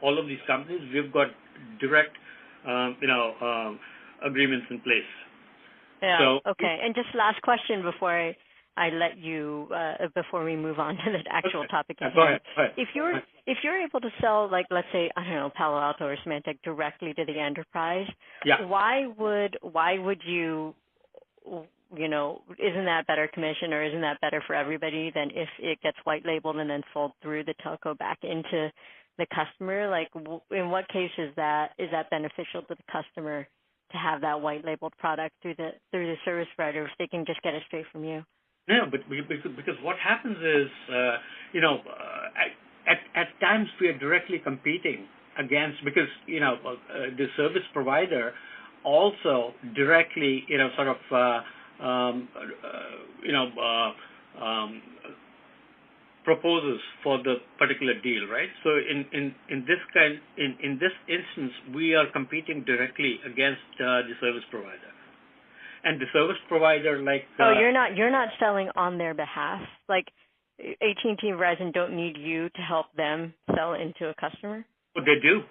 all of these companies, we've got direct, agreements in place. Yeah. So Okay. And just last question before I let you before we move on to the actual topic at Go hand. ahead. If you're able to sell, like, let's say, I don't know, Palo Alto or Symantec directly to the enterprise, Yeah. why would you, isn't that better commission, or isn't that better for everybody than if it gets white labeled and then sold through the telco back into the customer? Like, in what case is that beneficial to the customer to have that white labeled product through the service provider if they can just get it straight from you? No, but because what happens is, at times we are directly competing against, because the service provider also directly sort of proposes for the particular deal, right? So in this instance, we are competing directly against the service provider. And the service provider, like you're not selling on their behalf. Like, AT&T and Verizon don't need you to help them sell into a customer. Oh, they do.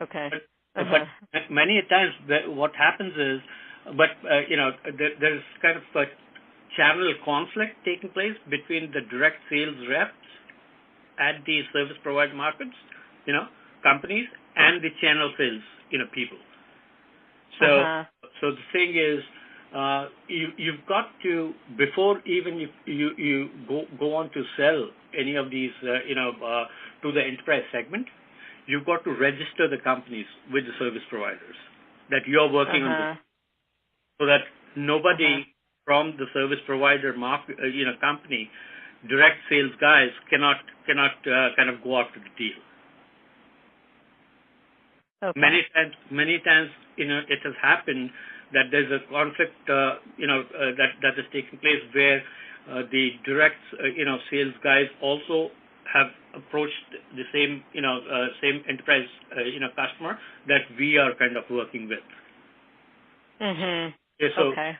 Okay. But many times what happens is, there's kind of a channel conflict taking place between the direct sales reps at the service provider markets, companies, and the channel sales, people. So the thing is, you've got to, before even you go on to sell any of these, to the enterprise segment, you've got to register the companies with the service providers that you're working on, so that nobody from the service provider market, company, direct sales guys cannot kind of go after the deal. Okay. Many times, it has happened that there's a conflict, that is taking place where the direct, sales guys also have approached the same, same enterprise, customer that we are kind of working with. Okay.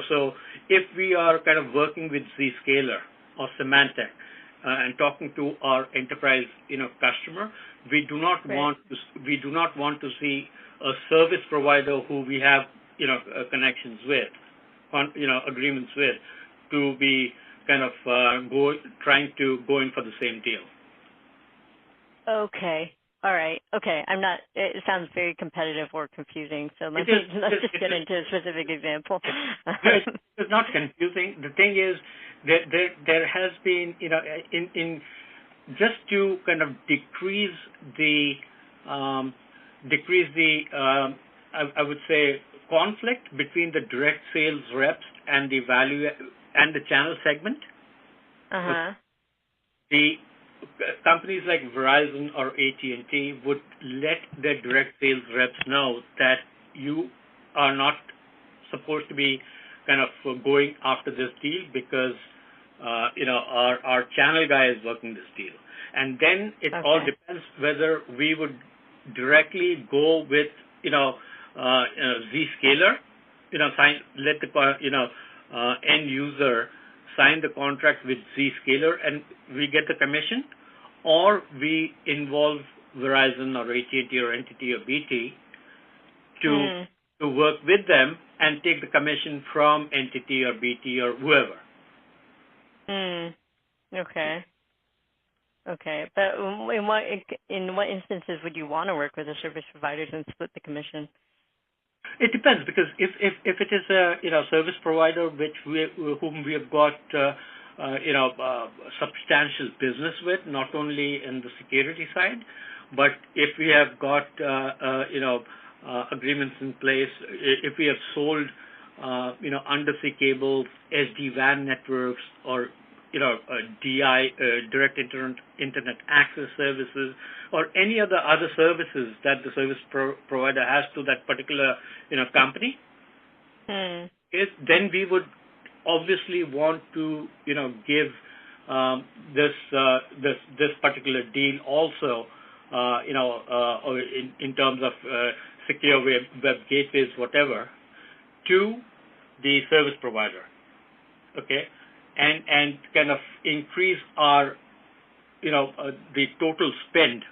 So if we are kind of working with Zscaler or Symantec and talking to our enterprise, customer, we do not want to see a service provider who we have, connections with, agreements with, to be kind of trying to go in for the same deal. Okay. All right. Okay. It sounds very competitive or confusing, so let's just get into a specific example. It's not confusing. The thing is that there has been, in just to kind of decrease the I would say, conflict between the direct sales reps and the value and the channel segment. The companies like Verizon or AT&T would let their direct sales reps know that you are not supposed to be kind of going after this deal because our channel guy is working this deal. And then it all depends whether we would directly go with Zscaler, let the end user sign the contract with Zscaler and we get the commission, or we involve Verizon or AT&T or NTT or BT to work with them and take the commission from NTT or BT or whoever. Okay, but in what instances would you want to work with the service providers and split the commission? It depends, because if it is a service provider whom we have got substantial business with, not only in the security side, but if we have got agreements in place, if we have sold undersea cables, SD-WAN networks, or DI, direct internet access services, or any other services that the service provider has to that particular company, then we would obviously want to give this particular deal also in terms of secure web gateways, whatever, to the service provider, okay, and kind of increase our the total spend